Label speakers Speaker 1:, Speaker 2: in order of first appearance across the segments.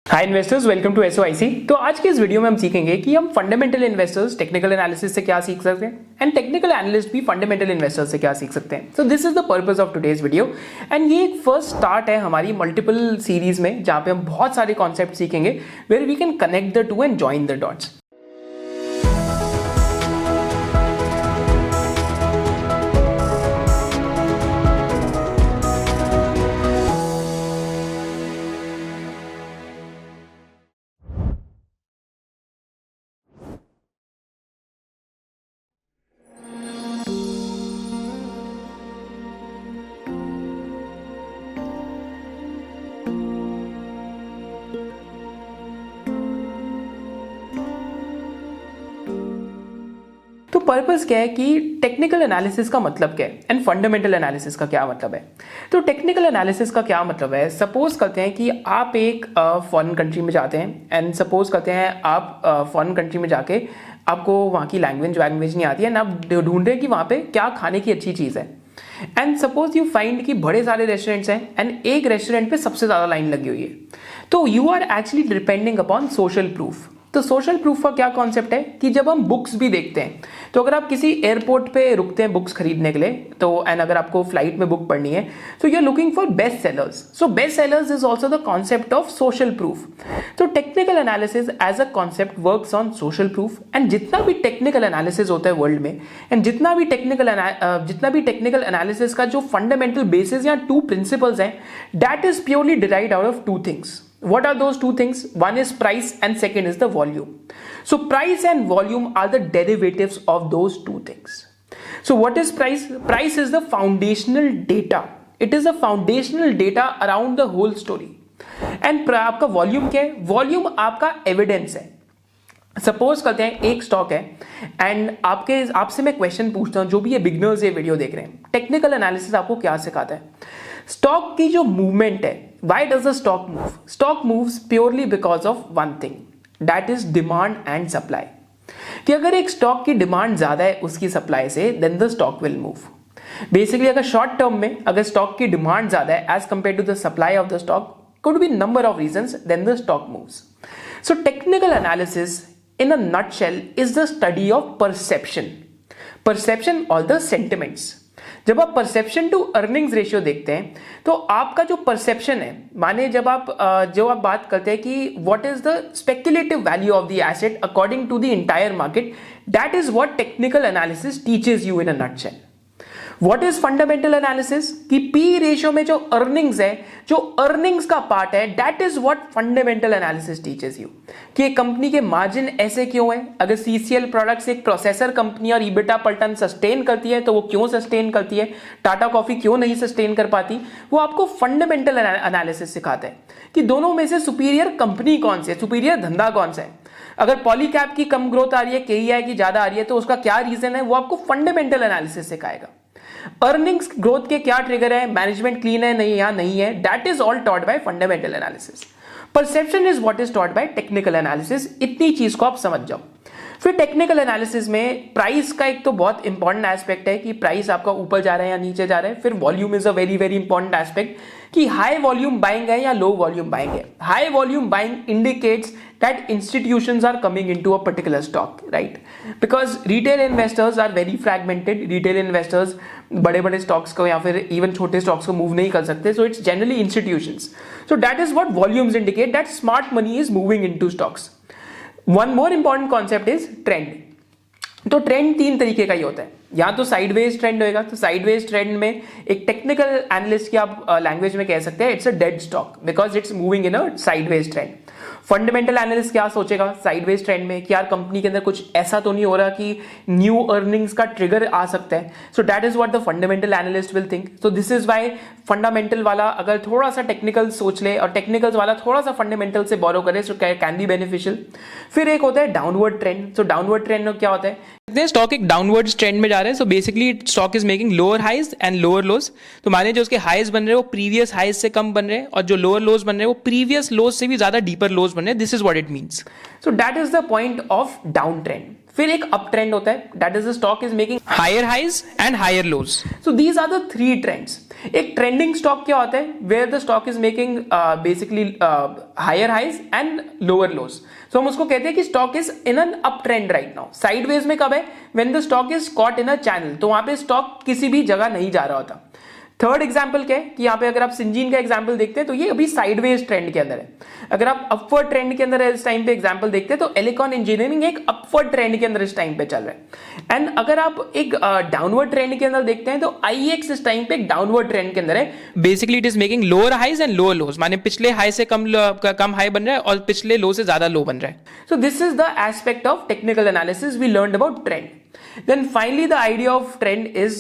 Speaker 1: Hi investors, welcome to SOIC. तो आज के इस वीडियो में हम सीखेंगे कि हम फंडामेंटल इन्वेस्टर्स टेक्निकल एनालिसिस से क्या सीख सकते हैं एंड टेक्निकल एनालिस्ट भी फंडामेंटल इन्वेस्टर्स से क्या सीख सकते हैं। सो this is the purpose of today's video and ये एक फर्स्ट स्टार्ट है हमारी मल्टीपल सीरीज में, जहां पे हम बहुत सारे कॉन्सेप्ट सीखेंगे where we can connect the two and join the dots. तो पर्पस क्या है कि टेक्निकल एनालिसिस का मतलब क्या है एंड फंडामेंटल एनालिसिस का क्या मतलब है। तो टेक्निकल एनालिसिस का क्या मतलब है, सपोज करते हैं कि आप एक फॉरेन कंट्री में जाते हैं एंड सपोज करते हैं आप फॉरेन कंट्री में जाके आपको वहाँ की लैंग्वेज नहीं आती है ना, आप ढूंढ रहे हैं कि वहाँ पे क्या खाने की अच्छी चीज़ है एंड सपोज यू फाइंड कि बड़े सारे रेस्टोरेंट्स हैं एंड एक रेस्टोरेंट पे सबसे ज़्यादा लाइन लगी हुई है। तो you are actually depending upon social proof. तो सोशल प्रूफ का क्या कॉन्सेप्ट है कि जब हम बुक्स भी देखते हैं, तो अगर आप किसी एयरपोर्ट पे रुकते हैं बुक्स खरीदने के लिए, तो एंड अगर आपको फ्लाइट में बुक पढ़नी है तो you are looking for best sellers. So best sellers is also the concept of social proof. तो technical analysis as a concept works on social proof and जितना भी टेक्निकल एनालिसिस होता है वर्ल्ड में एंड जितना भी टेक्निकल एनालिसिस का जो फंडामेंटल बेसिस या टू प्रिंसिपल्स हैं, that is purely derived out of two things. What are those two things? One is price and second is the volume. So price and volume are the derivatives of those two things. So what is price? Price is the foundational data. It is the foundational data around the whole story. And आपका volume क्या है? Volume आपका evidence है। Suppose करते हैं एक stock है and आपसे मैं क्वेश्चन पूछता हूं, जो भी ये बिगनर्स ये वीडियो देख रहे हैं, टेक्निकल एनालिसिस आपको क्या सिखाता है? स्टॉक की जो मूवमेंट है, why does the stock move? Stock moves purely because of one thing, that is demand and supply. कि अगर एक स्टॉक की डिमांड ज्यादा है उसकी सप्लाई से, then the stock will move. Basically अगर शॉर्ट टर्म में अगर स्टॉक की डिमांड ज्यादा है as compare to the supply of the stock, could be number of reasons, then the stock moves. So technical analysis in a nutshell is the study of perception or the sentiments. जब आप perception to earnings ratio देखते हैं तो आपका जो perception है, माने जब आप बात करते हैं कि what is the speculative value of the asset according to the entire market, that is what technical analysis teaches you in a nutshell. What is fundamental analysis? कि P रेशियो में जो अर्निंग्स है, जो अर्निंग्स का part है, that is what fundamental analysis teaches you. कि एक company के मार्जिन ऐसे क्यों है? अगर CCL प्रोडक्ट्स एक प्रोसेसर कंपनी और EBITDA पर टन सस्टेन करती है तो वो क्यों सस्टेन करती है, टाटा कॉफी क्यों नहीं सस्टेन कर पाती, वो आपको फंडामेंटल एनालिसिस सिखाता है कि दोनों में से सुपीरियर कंपनी कौन सी है, सुपीरियर धंधा कौन सा है। अगर पॉलीकैप की कम ग्रोथ आ रही है, KEI की ज्यादा आ रही है, तो उसका क्या रीजन है, वो आपको फंडामेंटल एनालिसिस सिखाएगा। अर्निंग्स ग्रोथ के क्या ट्रिगर है, मैनेजमेंट क्लीन है नहीं या नहीं है, that is all taught by fundamental analysis. Perception is what is taught by technical analysis. इतनी चीज को आप समझ जाओ. फिर टेक्निकल एनालिसिस में प्राइस का एक तो बहुत इंपॉर्टेंट एस्पेक्ट है कि प्राइस आपका ऊपर जा रहा है या नीचे जा रहा है. फिर volume is a very very important aspect कि हाई वॉल्यूम बाइंग है या लो वॉल्यूम बाइंग है. High volume buying indicates that institutions are coming into a particular stock, right? Because retail investors are very fragmented. Retail investors बड़े बड़े stocks को या फिर even छोटे stocks को move नहीं कर सकते. So it's generally institutions. So that is what volumes indicate, that smart money is moving into stocks. One more important concept is trend. तो ट्रेंड तीन तरीके का ही होता है. या तो साइडवेज ट्रेंड होएगा, तो साइडवेज ट्रेंड में एक टेक्निकल एनालिस्ट की आप लैंग्वेज में कह सकते हैं it's a dead stock because it's moving in a sideways trend. Fundamental analyst क्या सोचेगा साइडवेज ट्रेंड में कि यार कंपनी के अंदर कुछ ऐसा तो नहीं हो रहा कि न्यू अर्निंग्स का ट्रिगर आ सकता है. So that is what the fundamental analyst will think. So this is why fundamental वाला अगर थोड़ा सा टेक्निकल सोच ले और टेक्निकल्स वाला थोड़ा सा फंडामेंटल से बोरो करे, सो कैन बी बेनिफिशियल. फिर एक होता है डाउनवर्ड ट्रेंड. सो डाउनवर्ड ट्रेंड में क्या होता है, स्टॉक एक डाउनवर्ड ट्रेंड में जा रहा है. So basically stock is making lower highs and lower lows. तो माने जो उसके हाइज बन रहे हैं वो प्रीवियस हाइज से कम बन रहे हैं और जो लोअर लोज बन रहे हैं वो प्रीवियस लोज से भी ज्यादा डीपर लोज बन रहे हैं. This is what it means. So that is the point of down trend. फिर एक अप ट्रेंड होता है, that is the stock is making higher highs and higher lows. So these are the three trends. एक trending stock क्या होता है, where the stock is making basically higher highs and lower lows. सो हम उसको कहते हैं कि stock is in an up trend right now. Sideways में कब है, when the stock is caught in a channel, तो वहां पे स्टॉक किसी भी जगह नहीं जा रहा होता. थर्ड एग्जाम्पल क्या है कि यहाँ पे अगर आप सिंजीन का एग्जाम्पल देखते हैं तो ये अभी साइडवेज ट्रेंड के अंदर है. अगर आप अपवर्ड ट्रेंड के अंदर इस टाइम पे एग्जाम्पल देखते हैं तो एलिकॉन इंजीनियरिंग एक अपवर्ड ट्रेंड के अंदर इस टाइम पे चल रहा है. एंड अगर आप एक डाउनवर्ड ट्रेंड के अंदर देखते हैं तो आईएक्स इस टाइम पे एक डाउनवर्ड ट्रेंड के अंदर है. Basically it is making lower highs and lower lows, माने पिछले हाई से कम हाई बन रहा है और पिछले लो से ज्यादा लो बन रहा है. So this is the aspect of technical analysis we learned about trend. Then finally the idea of trend is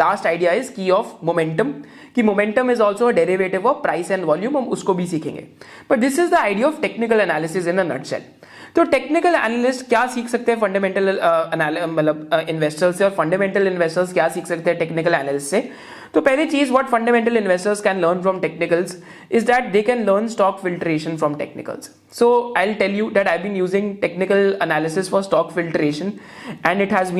Speaker 1: last idea is key of momentum, कि momentum is also a derivative of price and volume, हम उसको भी सीखेंगे. But this is the idea of technical analysis in a nutshell. तो technical analyst क्या सीख सकते हैं फंडामेंटल मतलब इन्वेस्टर्स से, और फंडामेंटल इन्वेस्टर्स क्या सीख सकते हैं टेक्निकल एनालिस्ट से. तो पहली चीज what fundamental investors can learn from technicals is that they can learn stock filtration from technicals. So I will tell you that I been using technical analysis for stock filtration and it has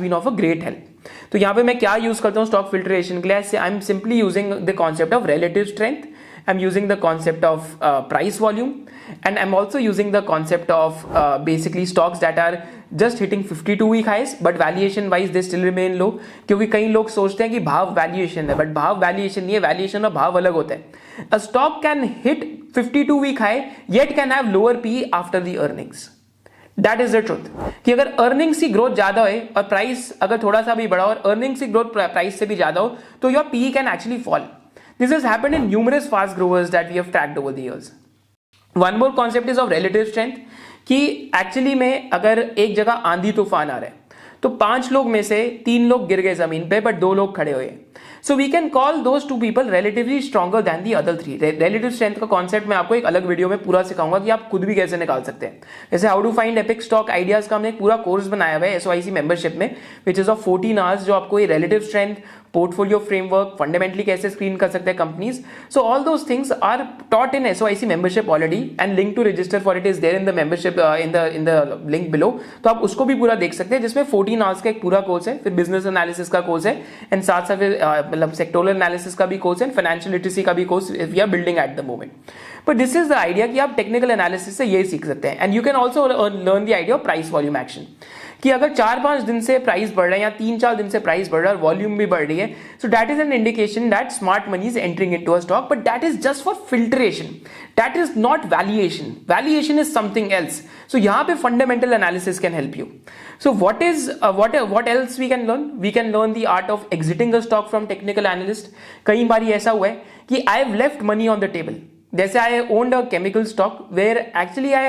Speaker 1: been of a great help. तो यहाँ पे मैं क्या use करता हूँ stock filtration के लिए, I am simply using the concept of relative strength, I'm using the concept of price volume, and I'm also using the concept of basically stocks that are just hitting 52-week highs but valuation wise they still remain low. क्योंकि कई लोग सोचते हैं कि भाव valuation है, but भाव valuation नहीं है, वैल्यूएशन और भाव अलग होता है. A stock can hit 52-week high yet can have lower PE after the earnings. That is the truth कि अगर अर्निंग्स की ग्रोथ ज्यादा हो और प्राइस अगर थोड़ा सा भी बढ़ा और अर्निंग्स की ग्रोथ प्राइस से भी ज्यादा हो तो your PE can actually fall. This has happened in numerous fast growers that we have tracked over the years. One more concept is of relative strength कि एक्चुअली में अगर एक जगह आंधी तूफान आ रहा है तो 5 लोग में से 3 लोग गिर गए जमीन पे बट 2 लोग खड़े हुए. So we can call those 2 people relatively stronger than the other 3. Relative strength का कॉन्सेप्ट मैं आपको एक अलग वीडियो में पूरा सिखाऊंगा कि आप खुद भी कैसे निकाल सकते हैं. जैसे how to find epic stock ideas का हमने एक पूरा कोर्स बनाया हुआ है SOIC मेंबरशिप में विच इज ऑफ 14 आवर्स, जो आपको ये relative strength, portfolio framework, fundamentally कैसे स्क्रीन कर सकते हैं companies. So all those things are taught in SOIC membership already and link to register for it is there in the membership in the link below. तो आप उसको भी पूरा देख सकते हैं जिसमें 14 आवर्स का एक पूरा कोर्स है, फिर बिजनेस एनालिसिस का कोर्स है एंड साथ साथ फिर मतलब सेक्टोरल एनालिसिस का भी कोर्स है, फाइनेंशियल लिटरेसी का भी course we are building at the moment. But this is the idea कि आप टेक्निकल एनालिसिस से ये सीख सकते हैं. And you can also learn the idea of price volume action कि अगर 4-5 दिन से प्राइस बढ़ रहा है या 3-4 दिन से प्राइस बढ़ रहा है और वॉल्यूम भी बढ़ रही है, so that is an indication that smart money is entering into a stock, but that is just for filtration, that is not valuation. Valuation is something else. So यहां पे fundamental analysis can help you. So what else we can learn? We can learn the art of exiting a stock from technical analyst. कई बार ऐसा हुआ है कि I have left money on the table. जैसे I owned a chemical stock where actually I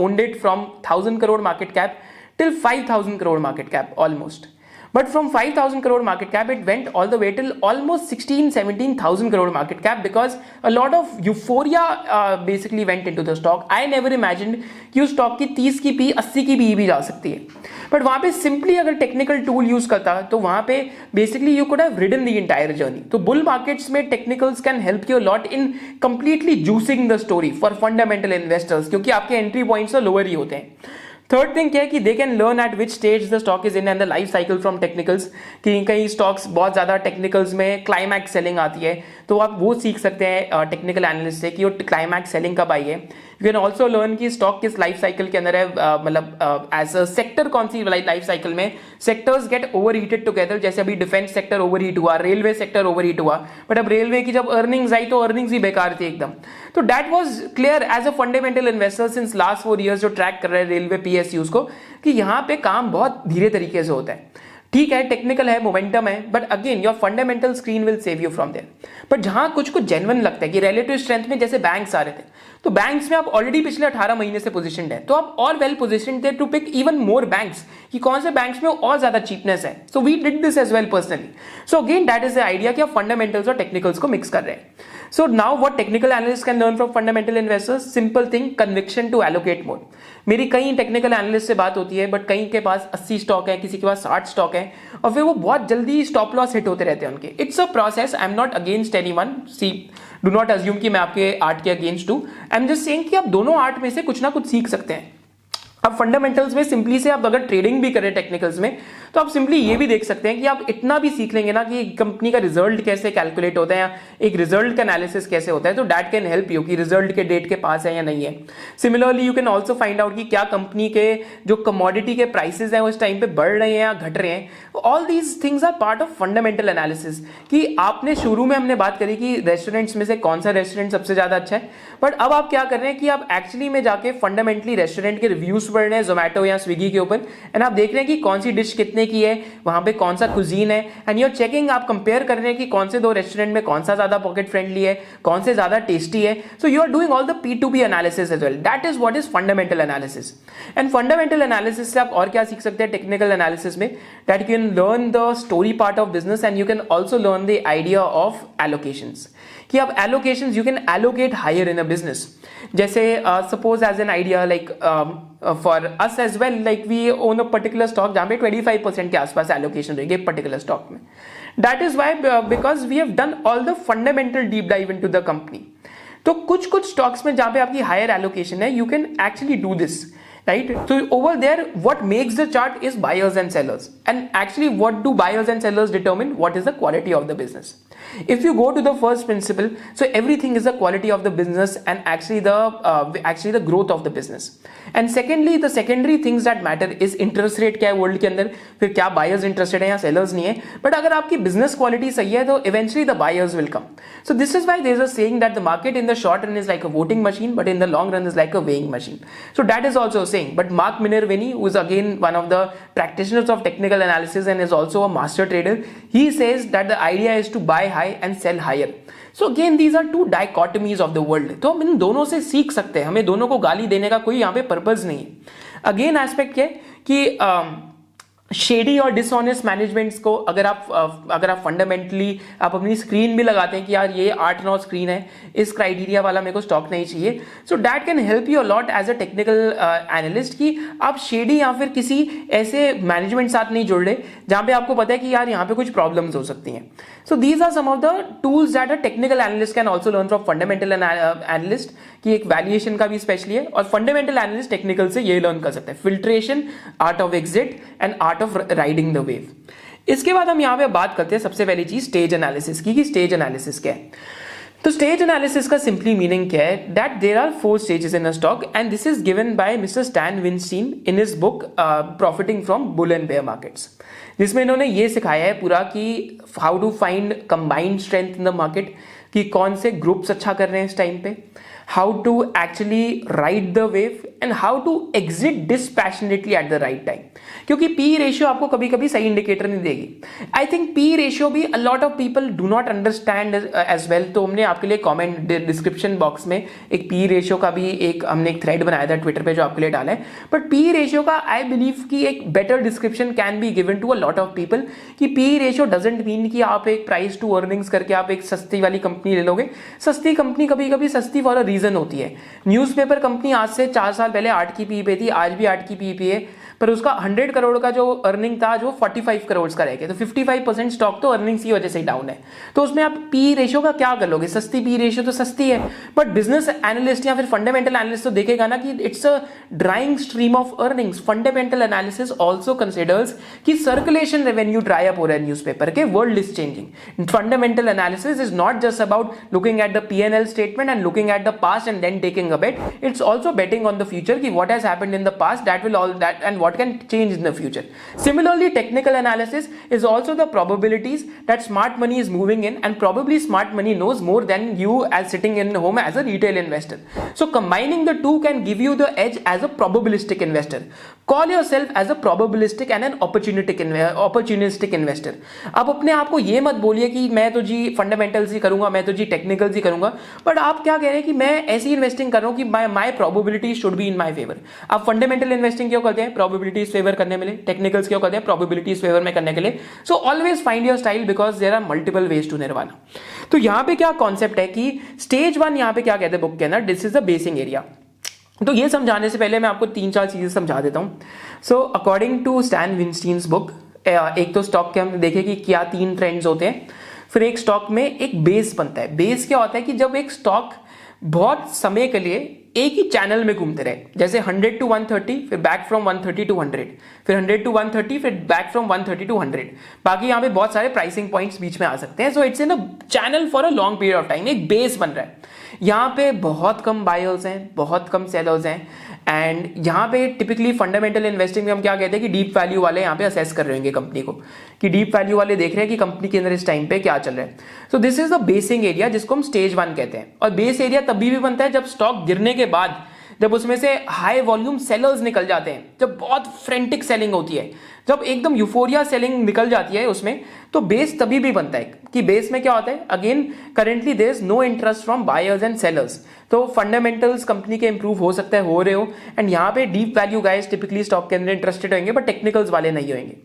Speaker 1: owned it from 1000 crore market cap till 5000 crore market cap almost. But from 5,000 crore market cap, it went all the way till almost 16,000-17,000 crore market cap because a lot of euphoria basically went into the stock. I never imagined कि उस stock की 30 की P 80 की P भी जा सकती है. But वहाँ पे simply अगर technical tool use करता तो वहाँ पे basically you could have ridden the entire journey. तो bull markets में technicals can help you a lot in completely juicing the story for fundamental investors क्योंकि आपके entry points तो lower ही होते हैं. थर्ड थिंग क्या है कि दे can learn eight which stage the stock is in and the life cycle from technicals कि कई स्टॉक्स बहुत ज्यादा टेक्निकल्स में क्लाइमैक्स सेलिंग आती है तो आप वो सीख सकते हैं टेक्निकल एनालिस्ट से कि वो क्लाइमैक्स सेलिंग कब आई है. यू कैन ऑल्सो लर्न कि स्टॉक किस लाइफ साइकिल के अंदर है, मतलब एज अ सेक्टर कौन सी लाइफ साइकिल में sectors get over heated together. जैसे अभी डिफेंस सेक्टर ओवर हीट हुआ, रेलवे सेक्टर ओवर हीट हुआ, बट अब रेलवे की जब अर्निंग्स आई तो अर्निंग्स भी बेकार थी एकदम. तो that was clear as a fundamental investor since last 4 years जो ट्रैक कर रहे हैं रेलवे PSUs को कि यहाँ पे काम बहुत धीरे तरीके से होता है. ठीक है, टेक्निकल है, मोमेंटम है, but again your fundamental screen will save you from there. बट जहां कुछ जेन्युइन लगता है कि रिलेटिव स्ट्रेंथ में जैसे बैंक्स आ रहे थे तो बैंक्स में आप ऑलरेडी पिछले 18 महीने से पोजीशनड है तो आप और वेल पोजीशनड थे to pick even more banks कि कौन से बैंक्स में और ज्यादा चीपनेस है. So we did this as well personally. So again that is the idea कि आप फंडामेंटल्स और टेक्निकल्स को मिक्स कर रहे हैं. So now what technical analysts can learn from fundamental investors? Simple thing, conviction to allocate more. मेरी कई technical analyst से बात होती है बट कई के पास 80 स्टॉक है, किसी के पास 60 स्टॉक है और फिर वो बहुत जल्दी स्टॉप लॉस हिट होते रहते हैं उनके. It's a process. I am not against anyone. See do not assume कि मैं आपके आर्ट के अगेंस्ट हूं. आई एम जस्ट सेइंग कि आप दोनों आर्ट में से कुछ ना कुछ सीख सकते हैं. अब फंडामेंटल्स में सिंपली से आप अगर ट्रेडिंग भी करें टेक्निकल्स में, तो आप सिंपली ये भी देख सकते हैं कि आप इतना भी सीख लेंगे ना कि कंपनी का रिजल्ट कैसे कैलकुलेट होता है या एक रिजल्ट का एनालिसिस कैसे होता है, तो दैट कैन हेल्प यू कि रिजल्ट के डेट के पास है या नहीं है। Similarly you can also find out कि क्या कंपनी के जो कमोडिटी के प्राइसेस हैं उस टाइम पे बढ़ रहे हैं या घट रहे हैं। All these things are part of fundamental analysis. कि आपने शुरू में हमने बात करी कि रेस्टोरेंट्स में से कौन सा रेस्टोरेंट सबसे ज्यादा अच्छा है, बट अब आप क्या कर रहे हैं कि आप एक्चुअली में जाके फंडामेंटली रेस्टोरेंट के रिव्यूज पढ़ रहे हैं जोमेटो या स्विगी के ऊपर, एंड आप देख रहे हैं कि कौन सी डिश कितने की है, वहां पे कौन सा कुजीन है, एंड यूर चेकिंग, आप कंपेयर कर रहे हैं कि कौन से दो रेस्टोरेंट में कौन सा ज्यादा पॉकेट फ्रेंडली है, कौन से ज्यादा टेस्टी है। So you are doing all the P2P analysis as well. That is what is fundamental analysis. And fundamental analysis से आप और क्या सीख सकते हैं टेक्निकल एनालिसिस में, that you can learn the story part of business and you can also learn the idea of allocations. कि आप allocations you can allocate higher in a business. जैसे suppose as an idea like for us as well, like we own a particular stock जहां पे 25% के आसपास allocation रहेगी particular stock में। That is why because we have done all the fundamental deep dive into the company. तो कुछ stocks में जहां पे आपकी हायर एलोकेशन है, you can actually do this, right? So over there, what makes the chart is buyers and sellers, and actually what do buyers and sellers determine? What is the quality of the business? If you go to the first principle, so everything is the quality of the business and actually the growth of the business. And secondly, the secondary things that matter is interest rate क्या है world के अंदर, फिर क्या buyers interested है या sellers नहीं है, but अगर आपकी business quality सही है तो eventually the buyers will come. So this is why there is a saying that the market in the short run is like a voting machine, but in the long run is like a weighing machine. So that is also saying. But Mark Minervini, who is again one of the practitioners of technical analysis and is also a master trader, he says that the idea is to buy high and sell higher. So again these are two dichotomies of the world. तो हम इन दोनों से सीख सकते हैं, हमें दोनों को गाली देने का कोई यहाँ पे पर्पज नहीं है। अगेन एस्पेक्ट क्या है कि शेडी और डिसऑनेस्ट मैनेजमेंट्स को अगर आप फंडामेंटली आप अपनी स्क्रीन भी लगाते हैं कि यार ये 8-9 स्क्रीन है, इस क्राइटेरिया वाला मेरे को स्टॉक नहीं चाहिए, so that can help you a lot as a technical analyst कि आप शेडी या फिर किसी ऐसे मैनेजमेंट साथ नहीं जुड़ रहे जहां पे आपको पता है कि यार यहाँ पे कुछ प्रॉब्लम्स हो सकती हैं। So these are some of the tools that a technical analyst can also learn from fundamental analyst, कि एक वैल्यूएशन का भी स्पेशली है, और फंडामेंटल एनालिस्ट टेक्निकल से ये लर्न कर सकते हैं filtration, art of exit and art of riding the wave. इसके बाद हम यहाँ पे बात करते हैं सबसे पहली चीज स्टेज एनालिसिस की, कि स्टेज एनालिसिस क्या है। तो स्टेज एनालिसिस का सिंपली मीनिंग क्या है, that there are 4 stages in a stock and this is given by mister Stan Weinstein in his book profiting from bull and bear markets, जिसमें इन्होंने ये सिखाया है पूरा कि how to find combined strength in the market, कि कौन से ग्रुप्स अच्छा कर रहे हैं इस टाइम पे, how to actually ride the wave and how to exit dispassionately at the right time। क्योंकि P रेशियो आपको कभी कभी सही इंडिकेटर नहीं देगी। आई थिंक P रेशियो भी a lot of people do not understand as well। तो हमने आपके लिए कमेंट डिस्क्रिप्शन बॉक्स में एक P रेशियो का भी हमने एक थ्रेड बनाया था ट्विटर पे जो आपके लिए डाला है, बट P रेशियो का आई बिलीव कि एक better description can be given to a lot of people, कि P रेशियो डजंट मीन कि आप एक प्राइस टू अर्निंग्स करके आप एक सस्ती वाली कंपनी ले लोगे। सस्ती कंपनी कभी कभी सस्ती फॉर अ रीजन होती है। न्यूज़पेपर कंपनी आज से 4 साल पहले 8 की पी पे थी, आज भी 8 की पी पे है, पर उसका 100 करोड़ का जो अर्निंग था जो 45 करोड़ का रह गया, तो 55% स्टॉक तो अर्निंग्स की वजह से डाउन है। तो उसमें आप पी रेशियो का क्या कर लोगे, सस्ती पी रेशियो तो सस्ती है, बट बिजनेस एनालिस्ट या फिर फंडामेंटल एनालिस्ट तो देखेगा ना कि it's a drying stream of earnings. Fundamental analysis also considers कि सर्कुलेशन रेवेन्यू ड्राई अप हो रहा है न्यूज़पेपर के, world is changing. Fundamental analysis is not just about looking at the P&L statement and looking at the past and then taking a bet, it's also betting on the future कि what has happened in the past, that will all that and what can change in the future. Similarly, technical analysis is also the probabilities that smart money is moving in, and probably smart money knows more than you as sitting in home as a retail investor. So combining the two can give you the edge as a probabilistic investor. Call yourself as a probabilistic and an opportunistic investor. अब अपने आप को ये मत बोलिए कि मैं तो जी फंडामेंटल्स ही करूंगा, मैं तो जी टेक्निकल्स ही करूंगा, बट आप क्या कह रहे हैं कि मैं ऐसी इन्वेस्टिंग कर रहा हूं कि my probability should be in my favour. आप फंडामेंटल इन्वेस्टिंग क्यों करते हैं, प्रोबेबिलिटीज फेवर करने के लिए। टेक्निकल्स क्यों करते हैं, प्रोबेबिलिटीज फेवर में करने के लिए। So always find your style because there are multiple ways to nirvana. तो यहां पे क्या कॉन्सेप्ट है कि स्टेज 1 यहां पे क्या कहते हैं बुक के अंदर, this is the basin area. तो ये समझाने से पहले मैं आपको 3-4 चीजें समझा देता हूं। So according to Stan Weinstein's book, एक तो स्टॉक के हम देखें कि क्या 3 ट्रेंड्स होते हैं, फिर एक स्टॉक में एक बेस बनता है। बेस क्या होता है कि जब एक स्टॉक बहुत समय के लिए एक ही चैनल में घूमते रहे, जैसे 100 to 130, फिर बैक फ्रॉम 130 to 100, फिर 100 to 130, फिर बैक फ्रॉम 130 to 100। बाकी यहाँ पे बहुत सारे प्राइसिंग पॉइंट्स बीच में आ सकते हैं। So it's in a channel for a long period of time, एक बेस बन रहा है। यहाँ पे बहुत कम बायर्स हैं, बहुत कम सेलर्स हैं, एंड यहाँ पे टिपिकली फंडामेंटल इन्वेस्टिंग में हम क्या कहते हैं कि डीप वैल्यू वाले यहाँ पे असेस कर रहे होंगे कंपनी को, कि डीप वैल्यू वाले देख रहे हैं कि कंपनी के अंदर इस टाइम पे क्या चल रहा है। So this is the basin area जिसको हम स्टेज 1 कहते हैं। और बेस एरिया तभी भी बनता है जब स्टॉक गिरने के बाद, जब उसमें से हाई वॉल्यूम सेलर्स निकल जाते हैं, जब बहुत फ्रेंटिक सेलिंग होती है, जब एकदम यूफोरिया सेलिंग निकल जाती है उसमें, तो बेस तभी भी बनता है। कि बेस में क्या होता है, again currently there is no interest from buyers and sellers, तो फंडामेंटल्स कंपनी के इंप्रूव हो सकता है, हो रहे हो, एंड यहाँ पे deep value guys typically stock के अंदर इंटरेस्टेड होंगे, बट टेक्निकल्स वाले नहीं होंगे।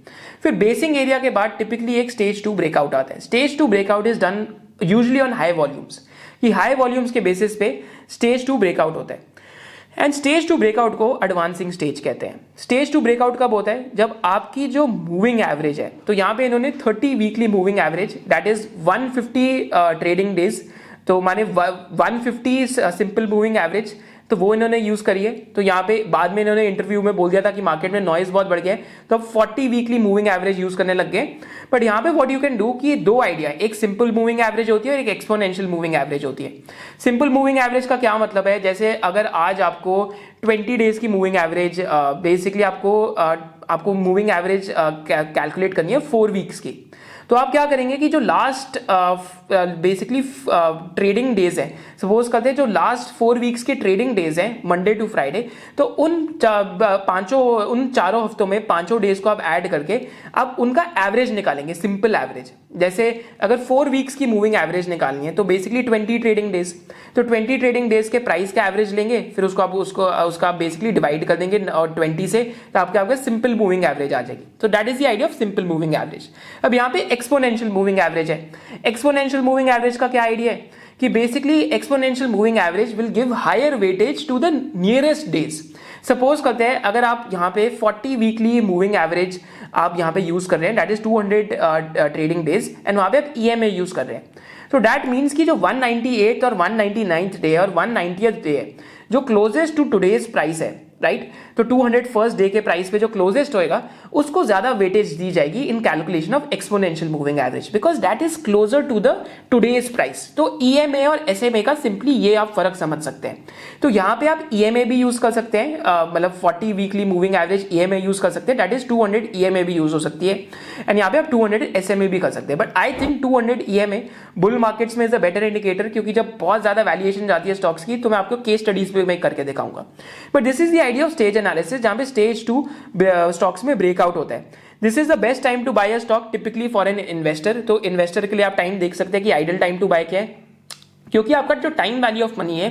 Speaker 1: फिर बेसिंग एरिया के बाद टिपिकली एक स्टेज 2 ब्रेकआउट आता है। Stage 2 breakout is done usually on high volumes, कि हाई वॉल्यूम्स के बेसिस पे स्टेज 2 ब्रेकआउट होता है। एंड स्टेज 2 ब्रेकआउट को एडवांसिंग स्टेज कहते हैं। स्टेज 2 ब्रेकआउट कब होता है, जब आपकी जो मूविंग एवरेज है, तो यहाँ पे इन्होंने 30 weekly moving average, that is 150 trading days, तो माने 150 सिंपल मूविंग एवरेज, तो वो इन्होंने यूज करी है। तो यहाँ पे बाद में इन्होंने इंटरव्यू में बोल दिया था कि मार्केट में नॉइज बहुत बढ़ गया है, तो अब 40 वीकली मूविंग एवरेज यूज करने लग गए। बट यहाँ पे व्हाट यू कैन डू कि दो आइडिया, एक सिंपल मूविंग एवरेज होती है और एक एक्सपोनेंशियल मूविंग एवरेज होती है। सिंपल मूविंग एवरेज का क्या मतलब है, जैसे अगर आज आपको 20 डेज की मूविंग एवरेज, बेसिकली आपको मूविंग एवरेज कैलकुलेट करनी है 4 वीक्स की, तो आप क्या करेंगे कि जो लास्ट बेसिकली ट्रेडिंग डेज है, सपोज करते हैं जो लास्ट 4 वीक्स के ट्रेडिंग डेज हैं मंडे टू फ्राइडे, तो उन चारों हफ्तों में 5 डेज को आप ऐड करके आप उनका एवरेज निकालेंगे, सिंपल एवरेज। जैसे अगर 4 वीक्स की मूविंग एवरेज निकालनी है तो बेसिकली 20 ट्रेडिंग डेज, तो 20 ट्रेडिंग डेज के प्राइस का एवरेज लेंगे, फिर उसका बेसिकली डिवाइड कर देंगे और 20 से, तो आपका सिंपल मूविंग एवरेज आ जाएगी। तो that is the idea of simple moving average. अब यहाँ पे एक्सपोनेंशियल मूविंग एवरेज है। एक्सपोनेंशियल मूविंग एवरेज का क्या आइडिया है कि basically exponential moving average will give higher weightage to the nearest days. Suppose करते हैं अगर आप यहाँ पे 40 वीकली मूविंग एवरेज आप यहाँ पे यूज कर रहे हैं, that is 200 trading days, and वहां पे आप EMA यूज कर रहे हैं, तो दैट मीन्स कि जो 198th और 199th डे और 190th डे है, जो क्लोजेस्ट टू टुडेज प्राइस है, राइट, तो 201st डे के प्राइस पे जो क्लोजेस्ट होएगा उसको ज्यादा वेटेज दी जाएगी in calculation of exponential moving average, because that is closer to the today's price. तो EMA और SMA का सिंपली ये आप फर्क समझ सकते हैं। तो यहाँ पे आप EMA भी यूज कर सकते हैं, मतलब 40 weekly moving average EMA use कर सकते हैं, दैट इज 200 EMA भी यूज हो सकती है, एंड यहाँ पे आप 200 SMA भी कर सकते हैं। But I think 200 EMA bull markets में इज अ बेटर इंडिकेटर, क्योंकि जब बहुत ज्यादा वैल्यूएशन जाती है स्टॉक्स की, तो मैं आपको केस स्टडीज पे मैं करके दिखाऊंगा। But this is the idea of stage analysis, जहां पे स्टेज 2 स्टॉक्स में ब्रेकआउट होता है। This is the best time to buy a stock typically for an investor. तो इन्वेस्टर के लिए आप टाइम देख सकते हैं कि आइडल टाइम टू बाय क्या है, क्योंकि आपका जो टाइम वैल्यू ऑफ मनी है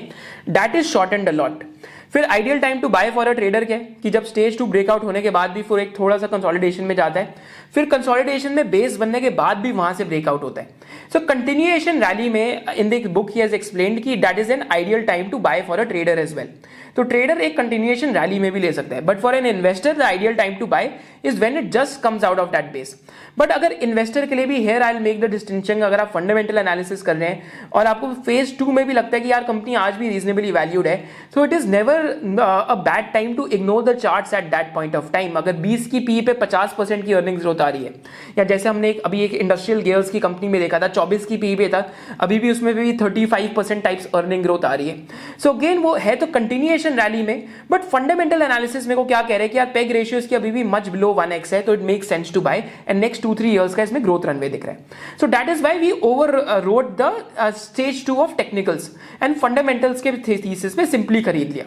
Speaker 1: that is short and a lot. फिर ideal time to buy for a trader क्या है कि जब स्टेज 2 ब्रेकआउट होने के बाद भी फिर एक थोड़ा सा कंसोलिडेशन में जाता है, फिर कंसोलिडेशन में बेस बनने के बाद भी वहां से ब्रेकआउट होता है। सो कंटिन्यूएशन रैली में इन द बुक ही हैज एक्सप्लेन्ड कि that is an ideal time to buy for a trader as well. तो ट्रेडर एक कंटिन्यूएशन रैली में भी ले सकता है, but for an investor the ideal time to buy is when it just comes out of that base. But अगर investor के लिए भी here I will make the distinction, अगर आप फंडामेंटल एनालिसिस कर रहे हैं और आपको फेज 2 में भी लगता है कि यार कंपनी आज भी रीजनेबली वैल्यूड है, so it is never a bad time to ignore the charts at that point of time. अगर 20 की पी पे 50% की अर्निंग्स ग्रोथ आ रही है, या जैसे हमने अभी एक इंडस्ट्रियल गियर्स की कंपनी में देखा था 24 की पी पे था, अभी भी उसमें भी 35% टाइप्स अर्निंग ग्रोथ आ रही है। सो अगेन वो है तो कंटिन्यूएशन रैली में, बट फंडामेंटल एनालिसिस में को क्या कह रहे हैं कि यार पेग रेशियोज की अभी भी मच बिलो 1x है, तो it make sense to buy, and next 2-3 years का इसमें ग्रोथ रनवे दिख रहा है। So that is why we overrode the stage 2 of technicals and fundamentals के थीसिस पे सिंपली खरीद लिया,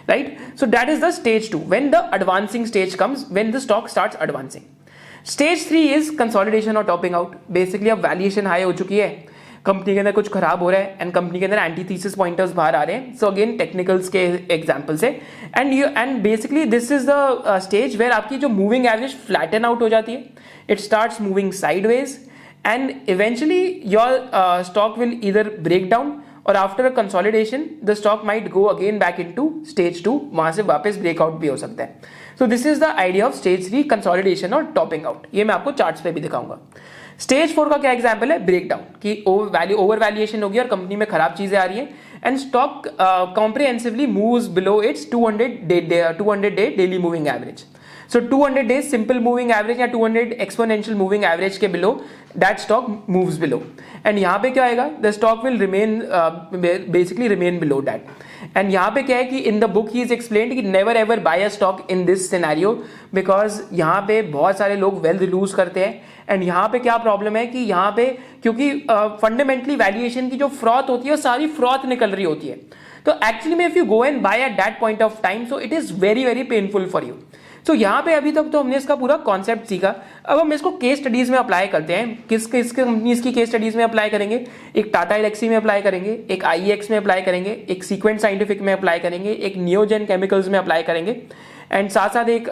Speaker 1: right. So that is the stage 2 when the advancing stage comes, when the stock starts advancing. Stage 3 is consolidation और topping out. Basically अब valuation high हो चुकी है, कंपनी के अंदर कुछ खराब हो रहा है, एंड कंपनी के अंदर एंटीथीसिस पॉइंटर्स बाहर आ रहे हैं। सो अगेन टेक्निकल्स के एग्जांपल से, and basically this is the stage where आपकी जो मूविंग एवरेज फ्लैटन आउट हो जाती है, it starts moving sideways, and eventually your stock will either break down, और after a consolidation the stock might go again back into stage 2, वहां से वापस breakout भी हो सकता है। So this is the idea of stage 3 consolidation और topping out. ये मैं आपको चार्ट्स पे भी दिखाऊंगा। स्टेज 4 का क्या एग्जांपल है, ब्रेक डाउन, कि ओवर वैल्यूएशन होगी और कंपनी में खराब चीजें आ रही है, and stock comprehensively moves below its 200 day daily moving average. So 200 days simple moving average या 200 exponential moving average के below that stock moves below. And यहाँ पे क्या आएगा? The stock will basically remain below that. And यहाँ पे क्या है कि in the book he is explained कि never ever buy a stock in this scenario because यहाँ पे बहुत सारे लोग wealth lose करते हैं. एंड यहाँ पे क्या प्रॉब्लम है कि यहाँ पे क्योंकि फंडामेंटली वैल्यूएशन की जो फ्रॉथ होती है वो सारी फ्रॉथ निकल रही होती है. तो एक्चुअली में if you go and by eight that point of time so it is very very painful for you. तो यहाँ पे अभी तक तो हमने इसका पूरा कॉन्सेप्ट सीखा. अब हम इसको केस स्टडीज में अप्लाई करते हैं. किस कंपनीज की केस स्टडीज में अप्लाई करेंगे? एक टाटा एलेक्सी में अप्लाई करेंगे, एक आईएक्स में अप्लाई करेंगे, एक सीक्वेंट साइंटिफिक में अप्लाई करेंगे, एक नियोजन केमिकल्स में अप्लाई करेंगे. एंड साथ साथ एक